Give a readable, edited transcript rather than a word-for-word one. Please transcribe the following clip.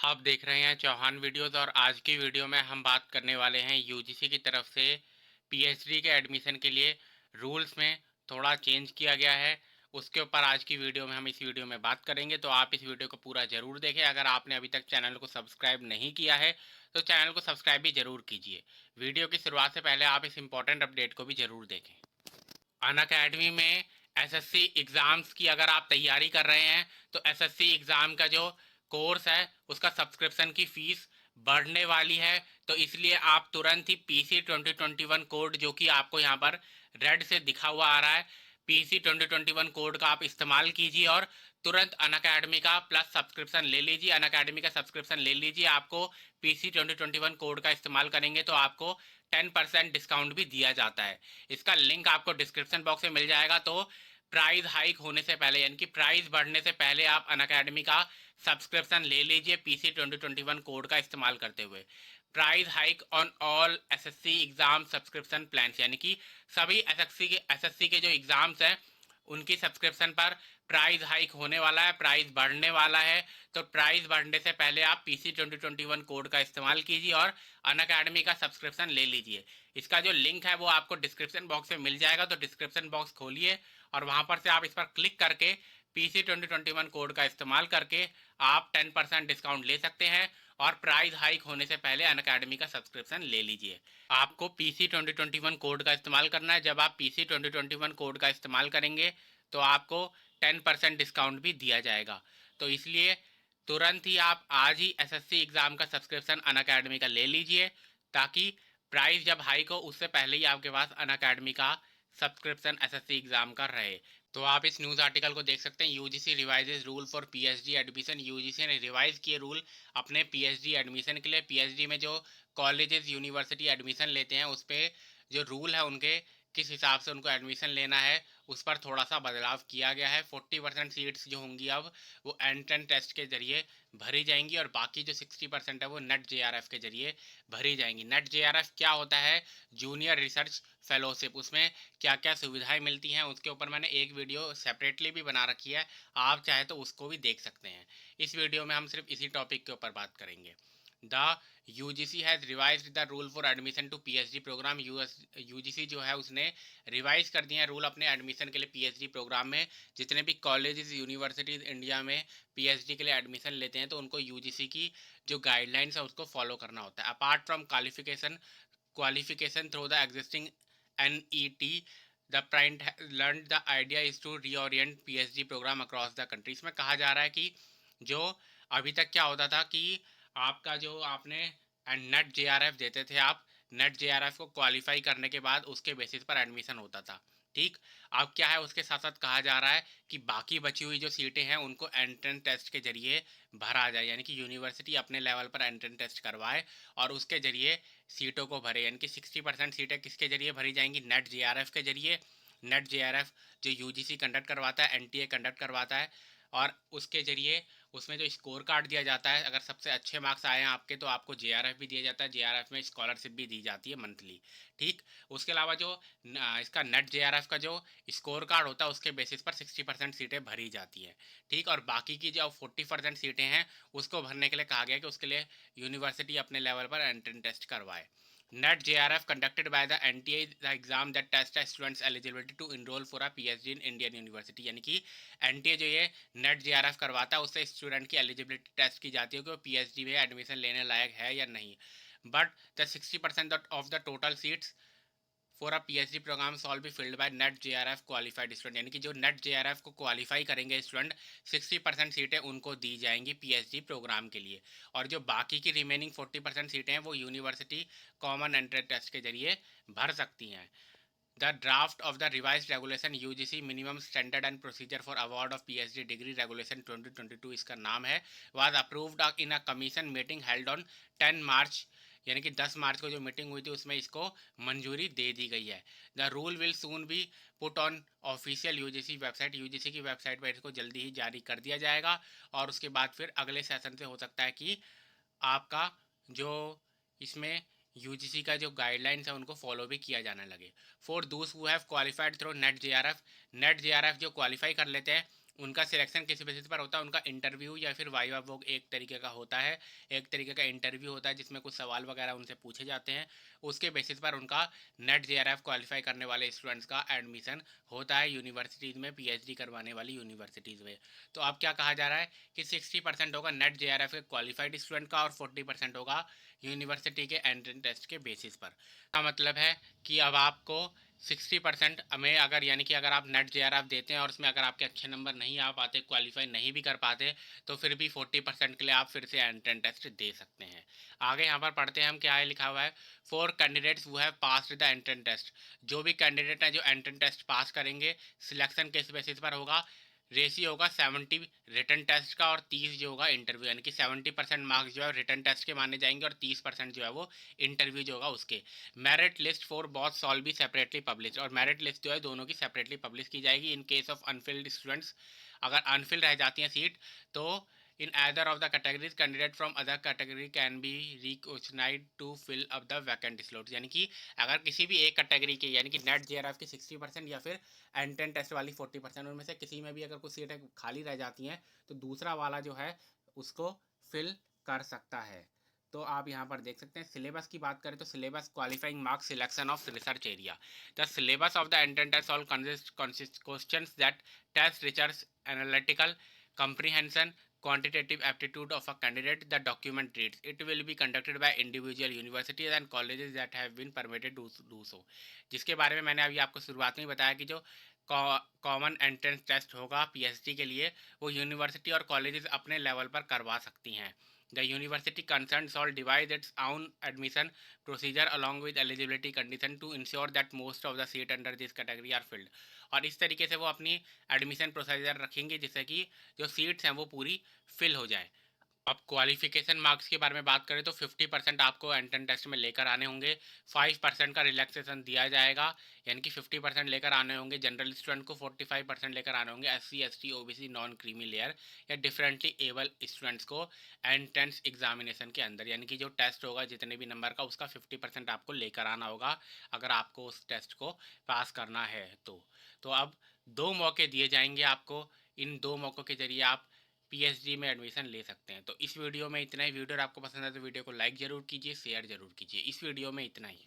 आप देख रहे हैं चौहान वीडियोस और आज की वीडियो में हम बात करने वाले हैं यूजीसी की तरफ से पीएचडी के एडमिशन के लिए रूल्स में थोड़ा चेंज किया गया है। उसके ऊपर आज की वीडियो में हम इस वीडियो में बात करेंगे, तो आप इस वीडियो को पूरा ज़रूर देखें। अगर आपने अभी तक चैनल को सब्सक्राइब नहीं किया है तो चैनल को सब्सक्राइब भी ज़रूर कीजिए। वीडियो की शुरुआत से पहले आप इस इम्पॉर्टेंट अपडेट को भी ज़रूर देखें। अनअकैडमी में एसएससी एग्ज़ाम्स की अगर आप तैयारी कर रहे हैं तो एसएससी एग्ज़ाम का जो कोर्स है उसका सब्सक्रिप्शन की फ़ीस बढ़ने वाली है। तो इसलिए आप तुरंत ही पीसी 2021 कोड, जो कि आपको यहाँ पर रेड से दिखा हुआ आ रहा है, पीसी 2021 कोड का आप इस्तेमाल कीजिए और तुरंत अनअकैडमी का प्लस सब्सक्रिप्शन ले लीजिए। अनअकैडमी का सब्सक्रिप्शन ले लीजिए। आपको पीसी 2021 कोड का इस्तेमाल करेंगे तो आपको 10% डिस्काउंट भी दिया जाता है। इसका लिंक आपको डिस्क्रिप्शन बॉक्स में मिल जाएगा। तो प्राइस हाइक होने से पहले, यानी कि प्राइस बढ़ने से पहले, आप अनअकैडमी का सब्सक्रिप्शन ले लीजिए पीसी 2021 कोड का इस्तेमाल करते हुए। Price hike on all SSC exam subscription plans, यानी कि सभी एसएससी के जो एग्जाम्स हैं उनकी सब्सक्रिप्शन पर प्राइस हाइक होने वाला है, प्राइस बढ़ने वाला है। तो प्राइस बढ़ने से पहले आप पीसी 2021 कोड का इस्तेमाल कीजिए और अनअकैडमी का सब्सक्रिप्शन ले लीजिए। इसका जो लिंक है वो आपको डिस्क्रिप्शन बॉक्स में मिल जाएगा। तो डिस्क्रिप्शन बॉक्स खोलिए और वहां पर से आप इस पर क्लिक करके पीसी 2021 कोड का इस्तेमाल करके आप 10% डिस्काउंट ले सकते हैं और प्राइस हाइक होने से पहले अनअकैडमी का सब्सक्रिप्शन ले लीजिए। आपको पीसी 2021 कोड का इस्तेमाल करना है। जब आप पीसी 2021 कोड का इस्तेमाल करेंगे तो आपको 10% डिस्काउंट भी दिया जाएगा। तो इसलिए तुरंत ही आप आज ही एसएससी एग्ज़ाम का सब्सक्रिप्शन अनअकैडमी का ले लीजिए, ताकि प्राइस जब हाइक हो उससे पहले ही आपके पास अनअकैडमी का सब्सक्रिप्शन एसएससी एग्ज़ाम का रहे। तो आप इस न्यूज़ आर्टिकल को देख सकते हैं, UGC revises rule for PhD admission. UGC ने रिवाइज किए रूल अपने पीएचडी एडमिशन के लिए। पीएचडी में जो कॉलेजेस यूनिवर्सिटी एडमिशन लेते हैं उस पर जो रूल है उनके किस हिसाब से उनको एडमिशन लेना है उस पर थोड़ा सा बदलाव किया गया है। 40% सीट्स जो होंगी अब वो एंट्रेंस टेस्ट के जरिए भरी जाएंगी और बाकी जो 60% है वो नेट जेआरएफ के जरिए भरी जाएंगी। नेट जेआरएफ क्या होता है? Junior research fellowship. उसमें क्या क्या सुविधाएं मिलती हैं उसके ऊपर मैंने एक वीडियो सेपरेटली भी बना रखी है, आप चाहे तो उसको भी देख सकते हैं। इस वीडियो में हम सिर्फ इसी टॉपिक के ऊपर बात करेंगे। The UGC has revised the rule for admission to PhD program. UGC जो है उसने रिवाइज कर दिए हैं रूल अपने एडमिशन के लिए पीएचडी प्रोग्राम में। जितने भी कॉलेजेस यूनिवर्सिटीज़ इंडिया में पीएचडी के लिए एडमिशन लेते हैं तो उनको यूजीसी की जो गाइडलाइंस है उसको फॉलो करना होता है। Apart from qualification through the existing NET, the print learn the idea is to reorient PhD program across the country. इसमें कहा जा रहा है कि जो अभी तक क्या होता था कि आपका जो आपने नेट जेआरएफ देते थे, आप नेट जेआरएफ को क्वालिफाई करने के बाद उसके बेसिस पर एडमिशन होता था। ठीक, अब क्या है उसके साथ साथ कहा जा रहा है कि बाकी बची हुई जो सीटें हैं उनको एंट्रेंस टेस्ट के जरिए भरा जाए, यानी कि यूनिवर्सिटी अपने लेवल पर एंट्रेंस टेस्ट करवाए और उसके जरिए सीटों को भरे। यानी कि 60% सीटें किसके जरिए भरी जाएंगी? नेट जेआरएफ के जरिए। नेट जेआरएफ जो यूजीसी कंडक्ट करवाता है, एनटीए कंडक्ट करवाता है और उसके जरिए उसमें जो स्कोर कार्ड दिया जाता है, अगर सबसे अच्छे मार्क्स आए हैं आपके तो आपको जेआरएफ भी दिया जाता है। जेआरएफ में स्कॉलरशिप भी दी जाती है मंथली। ठीक, उसके अलावा जो इसका नेट जेआरएफ का जो स्कोर कार्ड होता है उसके बेसिस पर 60% सीटें भरी जाती हैं। ठीक, और बाकी की जो 40% सीटें हैं उसको भरने के लिए कहा गया कि उसके लिए यूनिवर्सिटी अपने लेवल पर एंट्रेंस टेस्ट करवाए। Net JRF conducted by the NTA is the exam that test a student's eligibility to enroll for a PhD in Indian University। यानी कि NTA जो ये नेट JRF करवाता है उससे स्टूडेंट की एलिजिबिलिटी टेस्ट की जाती है कि वो PhD में एडमिशन लेने लायक है या नहीं। But the 60% of the total seats for a PhD program shall be filled by NET JRF qualified student. यानी कि जो नेट जेआरएफ को क्वालिफाई करेंगे स्टूडेंट, 60% सीटें उनको दी जाएंगी पीएचडी प्रोग्राम के लिए और जो बाकी की रिमेनिंग 40% सीटें हैं वो यूनिवर्सिटी कॉमन एंट्रेंस टेस्ट के जरिए भर सकती हैं। The draft of the revised regulation UGC minimum standard and procedure for award of PhD degree regulation 2022 इसका नाम है, was approved in a commission meeting held on 10 मार्च। यानी कि 10 मार्च को जो मीटिंग हुई थी उसमें इसको मंजूरी दे दी गई है। The rule will soon be put on official UGC website. UGC की वेबसाइट पर इसको जल्दी ही जारी कर दिया जाएगा और उसके बाद फिर अगले सेशन से हो सकता है कि आपका जो इसमें यूजीसी का जो गाइडलाइंस है उनको फॉलो भी किया जाने लगे। फॉर दूस who have qualified through net JRF, net JRF जो क्वालिफाई कर लेते हैं उनका सिलेक्शन किस बेसिस पर होता है, उनका इंटरव्यू या फिर वाइवा वो एक तरीके का होता है, एक तरीके का इंटरव्यू होता है जिसमें कुछ सवाल वगैरह उनसे पूछे जाते हैं। उसके बेसिस पर उनका नेट जेआरएफ क्वालिफाई करने वाले स्टूडेंट्स का एडमिशन होता है यूनिवर्सिटीज़ में, पीएचडी करवाने वाली यूनिवर्सिटीज़ में। तो अब क्या कहा जा रहा है कि 60% होगा नेट जेआरएफ के क्वालिफाइड स्टूडेंट का और 40% होगा यूनिवर्सिटी के एंट्रेंस टेस्ट के बेसिस पर। का मतलब है कि अब आपको 60% में अगर यानी कि अगर आप नेट जेआरएफ देते हैं और उसमें अगर आपके अच्छे नंबर नहीं आ पाते, क्वालिफाई नहीं भी कर पाते, तो फिर भी 40% के लिए आप फिर से एंट्रेंस टेस्ट दे सकते हैं। आगे यहाँ पर पढ़ते हैं हम क्या है लिखा हुआ है। 4 candidates who have passed the entrance test. जो भी कैंडिडेट हैं जो एंट्रेंस टेस्ट पास करेंगे, सिलेक्शन किस बेसिस पर होगा, रेशियो होगा 70 रिटर्न टेस्ट का और 30 जो होगा इंटरव्यू, यानी कि 70% मार्क्स जो है रिटर्न टेस्ट के माने जाएंगे और 30% जो है वो इंटरव्यू जो होगा उसके। Merit list for both shall be separately publish, और मेरिट लिस्ट जो है दोनों की सेपरेटली पब्लिश की जाएगी in case of unfilled students. अगर अनफिल्ड रह जाती हैं सीट तो इन either of the categories candidate from other category can be requisitioned to fill up the vacant slots। यानी कि अगर किसी भी एक कैटेगरी के यानी कि नेट जेआरएफ की 60% या फिर एंट्रेंस टेस्ट वाली 40% उनमें से किसी में भी अगर कुछ सीटें खाली रह जाती हैं तो दूसरा वाला जो है उसको फिल कर सकता है। तो आप यहाँ पर देख सकते हैं सिलेबस की बात करें तो syllabus qualifying marks selection of research area. The syllabus of the entrance test all consist questions that test research analytical comprehension quantitative aptitude of a candidate. The document reads it will be conducted by individual universities and colleges that have been permitted to do so। जिसके बारे में मैंने अभी आपको शुरुआत में बताया कि जो कॉमन एंट्रेंस टेस्ट होगा पीएचडी के लिए वो यूनिवर्सिटी और कॉलेजेस अपने लेवल पर करवा सकती हैं। The university concerned shall devise its own admission procedure along with eligibility condition to ensure that most of the seat under this category are filled। और इस तरीके से वो अपनी एडमिशन प्रोसीजर रखेंगे जिससे कि जो सीट्स हैं वो पूरी फिल हो जाए। अब क्वालिफिकेशन मार्क्स के बारे में बात करें तो 50% आपको एंट्रेंस टेस्ट में लेकर आने होंगे, 5% का रिलैक्सेशन दिया जाएगा, यानी कि 50% लेकर आने होंगे जनरल स्टूडेंट को, 45% लेकर आने होंगे SC ST OBC non creamy layer या डिफरेंटली एबल स्टूडेंट्स को एंट्रेंस एग्जामिनेशन के अंदर, यानी कि जो टेस्ट होगा जितने भी नंबर का उसका 50% आपको लेकर आना होगा अगर आपको उस टेस्ट को पास करना है तो अब 2 मौके दिए जाएंगे आपको, इन 2 मौक़ों के जरिए आप पीएचडी में एडमिशन ले सकते हैं। तो इस वीडियो में इतना ही। वीडियो आपको पसंद है तो वीडियो को लाइक ज़रूर कीजिए, शेयर ज़रूर कीजिए। इस वीडियो में इतना ही।